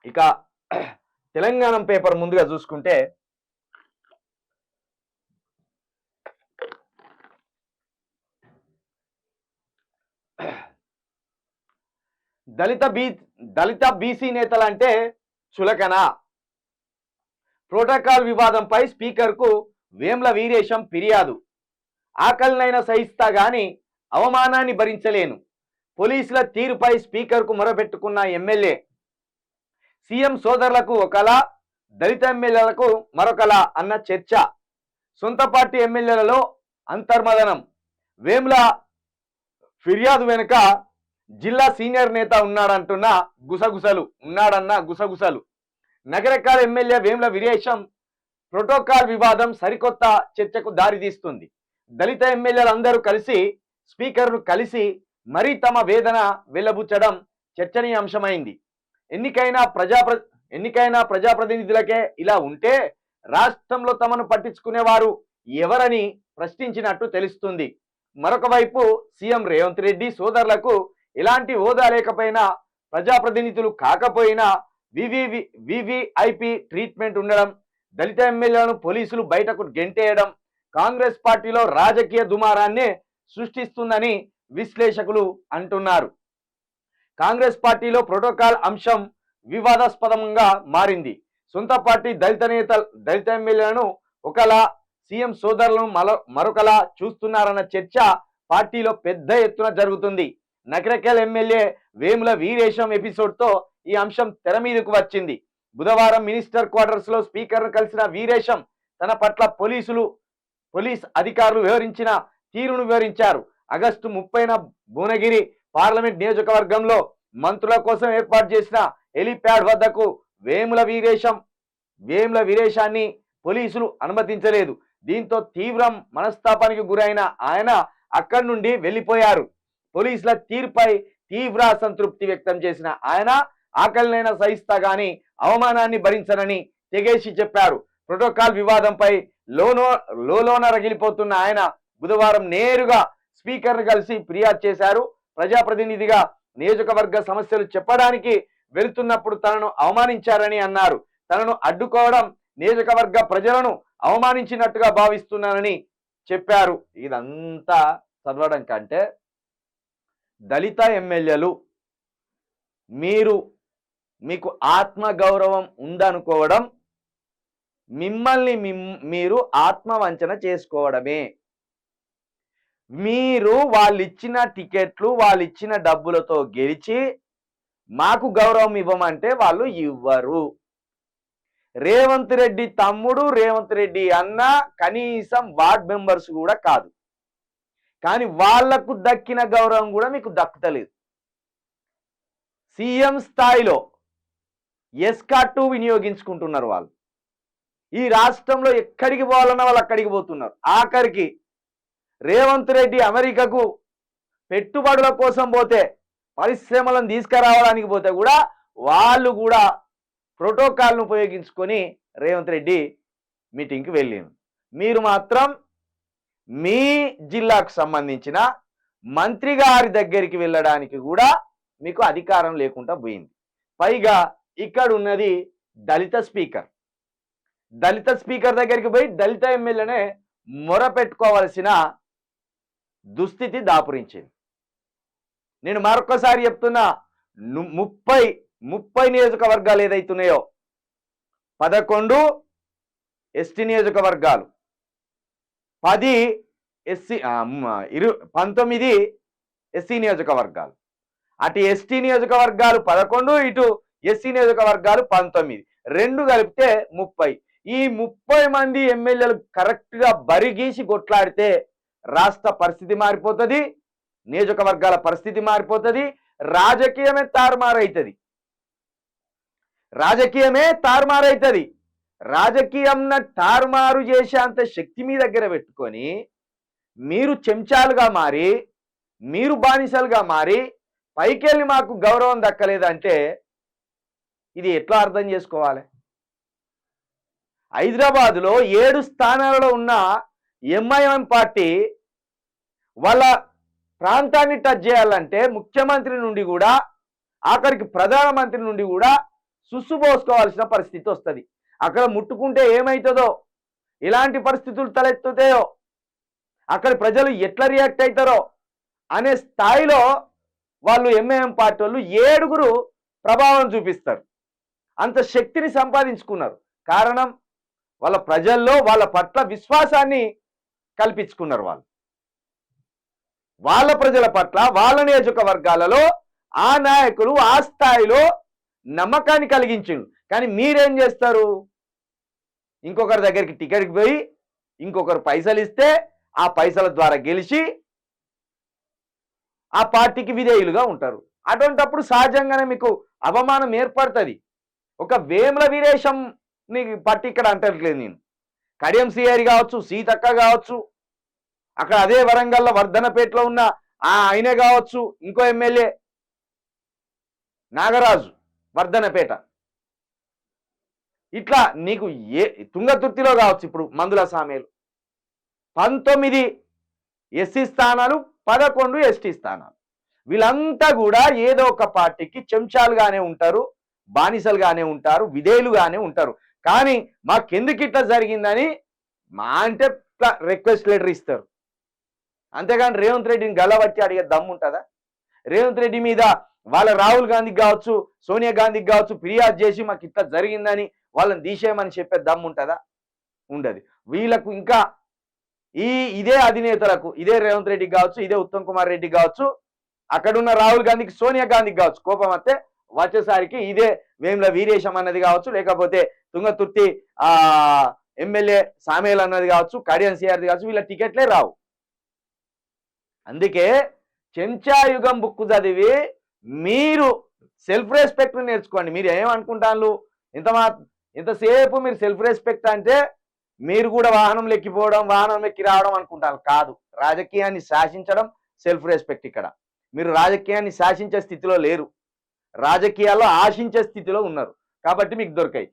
ఇక తెలంగాణ పేపర్ ముందుగా చూసుకుంటే దళిత బీసీ నేతలంటే చులకన. ప్రోటోకాల్ వివాదంపై స్పీకర్కు వేమ్ల వీరేశం ఫిర్యాదు. ఆకలినైనా సహిస్తా గాని అవమానాన్ని భరించలేను. పోలీసుల తీరుపై స్పీకర్కు మొరపెట్టుకున్న ఎమ్మెల్యే. సీఎం సోదరులకు ఒకలా, దళిత ఎమ్మెల్యేలకు మరొకలా అన్న చర్చ. సొంత పార్టీ ఎమ్మెల్యేలలో అంతర్మదనం. వేమ్ల ఫిర్యాదు వెనుక జిల్లా సీనియర్ నేత ఉన్నాడన్న గుసగుసలు. నగరకాల ఎమ్మెల్యే వేమ్ల వీరేశం ప్రోటోకాల్ వివాదం సరికొత్త చర్చకు దారితీస్తుంది. దళిత ఎమ్మెల్యేలందరూ కలిసి స్పీకర్ను కలిసి మరీ తమ వేదన వెల్లబుచ్చడం చర్చనీయాంశమైంది. ఎన్నికైన ప్రజాప్రతినిధులకే ఇలా ఉంటే రాష్ట్రంలో తమను పట్టించుకునేవారు ఎవరని ప్రశ్నించినట్టు తెలుస్తుంది. మరొక వైపు సీఎం రేవంత్ రెడ్డి సోదరులకు ఎలాంటి హోదా లేకపోయినా, ప్రజాప్రతినిధులు కాకపోయినా వివిఐపి ట్రీట్మెంట్ ఉండడం, దళిత ఎమ్మెల్యేలను పోలీసులు బయటకు గెంటేయడం కాంగ్రెస్ పార్టీలో రాజకీయ దుమారాన్ని సృష్టిస్తుందని విశ్లేషకులు అంటున్నారు. కాంగ్రెస్ పార్టీలో ప్రోటోకాల్ అంశం వివాదాస్పదంగా మారింది. సొంత పార్టీ దళిత ఎమ్మెల్యేలను ఒకలా, సీఎం సోదరులను మరొకలా చూస్తున్నారన్న చర్చ పార్టీలో పెద్ద ఎత్తున జరుగుతుంది. నకరకల్ ఎమ్మెల్యే వేముల వీరేశం ఎపిసోడ్తో ఈ అంశం తెర మీదకు వచ్చింది. బుధవారం మినిస్టర్ క్వార్టర్స్ లో స్పీకర్ను కలిసిన వీరేశం తన పట్ల పోలీస్ అధికారులు వివరించిన తీరును వివరించారు. ఆగస్టు 30న భువనగిరి పార్లమెంట్ నియోజకవర్గంలో మంత్రుల కోసం ఏర్పాటు చేసిన హెలిప్యాడ్ వద్దకు వేముల వీరేశాన్ని పోలీసులు అనుమతించలేదు. దీంతో తీవ్ర మనస్తాపానికి గురైన ఆయన అక్కడి నుండి వెళ్లిపోయారు. పోలీసుల తీరుపై తీవ్ర అసంతృప్తి వ్యక్తం చేసిన ఆయన ఆకలినైనా సహిస్తా గాని అవమానాన్ని భరించనని తెగేసి చెప్పారు. ప్రోటోకాల్ వివాదంపై లోలోన రగిలిపోతున్న ఆయన బుధవారం నేరుగా స్పీకర్ను కలిసి ఫిర్యాదు చేశారు. ప్రజాప్రతినిధిగా నియోజకవర్గ సమస్యలు చెప్పడానికి వెళుతున్నప్పుడు తనను అవమానించారని అన్నారు. తనను అడ్డుకోవడం నియోజకవర్గ ప్రజలను అవమానించినట్టుగా భావిస్తున్నానని చెప్పారు. ఇదంతా చదవడం కంటే దళిత ఎమ్మెల్యేలు మీకు ఆత్మగౌరవం ఉందనుకోవడం మిమ్మల్ని మీరు ఆత్మవంచన చేసుకోవడమే. మీరు వాళ్ళిచ్చిన టికెట్లు, వాళ్ళిచ్చిన డబ్బులతో గెలిచి మాకు గౌరవం ఇవ్వమంటే వాళ్ళు ఇవ్వరు. రేవంత్ రెడ్డి తమ్ముడు, రేవంత్ రెడ్డి అన్న కనీసం వార్డ్ మెంబర్స్ కూడా కాదు. కానీ వాళ్లకు దక్కిన గౌరవం కూడా మీకు దక్కుతలేదు. సీఎం స్థాయిలో ఎస్కాట్ వినియోగించుకుంటున్నారు వాళ్ళు. ఈ రాష్ట్రంలో ఎక్కడికి పోవాలన్నా వాళ్ళు అక్కడికి పోతున్నారు. ఆఖరికి రేవంత్ రెడ్డి అమెరికాకు పెట్టుబడుల కోసం పోతే, పరిశ్రమలను తీసుకురావడానికి పోతే కూడా వాళ్ళు కూడా ప్రోటోకాల్ను ఉపయోగించుకొని రేవంత్ రెడ్డి మీటింగ్కి వెళ్ళింది. మీరు మాత్రం మీ జిల్లాకు సంబంధించిన మంత్రి గారి దగ్గరికి వెళ్ళడానికి కూడా మీకు అధికారం లేకుండా పోయింది. పైగా ఇక్కడ ఉన్నది దళిత స్పీకర్. దళిత స్పీకర్ దగ్గరికి పోయి దళిత ఎమ్మెల్యేనే మొరపెట్టుకోవాల్సిన దుస్థితి దాపురించింది. నేను మరొకసారి చెప్తున్నా, 30 నియోజకవర్గాలు ఏదైతున్నాయో 11 ఎస్టీ నియోజకవర్గాలు, 19 ఎస్సీ నియోజకవర్గాలు. అటు ఎస్టీ నియోజకవర్గాలు 11, ఇటు ఎస్సీ నియోజకవర్గాలు 19, రెండు కలిపితే 30. ఈ 30 మంది ఎమ్మెల్యేలు కరెక్ట్గా బరిగీసి కొట్లాడితే రాష్ట్ర పరిస్థితి మారిపోతుంది, నియోజకవర్గాల పరిస్థితి మారిపోతుంది, రాజకీయమే తారుమారైతుంది. రాజకీయంన తారుమారు చేసే అంత శక్తి మీ దగ్గర పెట్టుకొని మీరు చెంచాలుగా మారి, మీరు బానిసలుగా మారి పైకెళ్ళి మాకు గౌరవం దక్కలేదంటే ఇది ఎట్లా అర్థం చేసుకోవాలి? హైదరాబాద్లో 7 స్థానాలలో ఉన్న ఎంఐఎం పార్టీ వాళ్ళ ప్రాంతాన్ని టచ్ చేయాలంటే ముఖ్యమంత్రి నుండి కూడా ఆఖరికి ప్రధానమంత్రి నుండి కూడా సుస్సుపోసుకోవాల్సిన పరిస్థితి వస్తుంది. అక్కడ ముట్టుకుంటే ఏమవుతుందో, ఎలాంటి పరిస్థితులు తలెత్తుతాయో, అక్కడ ప్రజలు ఎట్లా రియాక్ట్ అవుతారో అనే స్థాయిలో వాళ్ళు ఎంఐఎం పార్టీ వాళ్ళు 7 ప్రభావం చూపిస్తారు. అంత శక్తిని సంపాదించుకున్నారు. కారణం వాళ్ళ ప్రజల్లో వాళ్ళ పట్ల విశ్వాసాన్ని కల్పించుకున్నారు. వాళ్ళ ప్రజల పట్ల వాళ్ళ నియోజకవర్గాలలో ఆ నాయకులు ఆ స్థాయిలో నమ్మకాన్ని కలిగించిండు. కానీ మీరేం చేస్తారు? ఇంకొకరి దగ్గరికి టికెట్కి పోయి ఇంకొకరు పైసలు ఇస్తే ఆ పైసల ద్వారా గెలిచి ఆ పార్టీకి విధేయులుగా ఉంటారు. అటువంటప్పుడు సహజంగానే మీకు అవమానం ఏర్పడుతుంది. ఒక వేముల వీరేశం పట్టి ఇక్కడ అంటట్లేదు నేను. కడియం సిఆర్ కావచ్చు, సీతక్క కావచ్చు, అక్కడ అదే వరంగల్లో వర్ధనపేటలో ఉన్న ఆయన కావచ్చు, ఇంకో ఎమ్మెల్యే నాగరాజు వర్ధనపేట, ఇట్లా నీకు తుంగతుర్తిలో కావచ్చు, ఇప్పుడు మందుల సామేలు 19 ఎస్సీ స్థానాలు, 11 ఎస్టీ స్థానాలు. వీళ్ళంతా కూడా ఏదో ఒక పార్టీకి చెంచాలుగానే ఉంటారు, బానిసలుగానే ఉంటారు, విధేయులుగానే ఉంటారు. కానీ మాకెందుకు ఇట్లా జరిగిందని మా అంటే రిక్వెస్ట్ లెటర్ ఇస్తారు. అంతేగాని రేవంత్ రెడ్డిని గల్లబట్టి అడిగే దమ్ము ఉంటుందా? రేవంత్ రెడ్డి మీద వాళ్ళ రాహుల్ గాంధీకి కావచ్చు, సోనియా గాంధీకి కావచ్చు ఫిర్యాదు చేసి మాకు ఇట్లా జరిగిందని వాళ్ళని తీసేయమని చెప్పే దమ్ము ఉంటుందా? ఉండదు. వీళ్ళకు ఇంకా ఇదే అధినేతలకు, ఇదే రేవంత్ రెడ్డికి కావచ్చు, ఇదే ఉత్తమ్ కుమార్ రెడ్డికి కావచ్చు, అక్కడున్న రాహుల్ గాంధీకి, సోనియా గాంధీకి కావచ్చు కోపం వస్తే వచ్చేసరికి ఇదే వేముల వీరేశం అన్నది కావచ్చు, లేకపోతే తుంగతుర్తి ఎమ్మెల్యే సామేల్ అన్నది కావచ్చు, కడియం సిఆర్ది కావచ్చు, వీళ్ళ టికెట్లే రావు. అందుకే చెంచాయుగం బుక్ చదివి మీరు సెల్ఫ్ రెస్పెక్ట్ నేర్చుకోండి. మీరు ఏమనుకుంటాను, ఇంతసేపు మీరు సెల్ఫ్ రెస్పెక్ట్ అంటే మీరు కూడా వాహనం ఎక్కిపోవడం, వాహనం ఎక్కి రావడం అనుకుంటారు. కాదు, రాజకీయాన్ని శాసించడం సెల్ఫ్ రెస్పెక్ట్. ఇక్కడ మీరు రాజకీయాన్ని శాసించే స్థితిలో లేరు, రాజకీయాల్లో ఆశించే స్థితిలో ఉన్నారు. కాబట్టి మీకు దొరికాయి.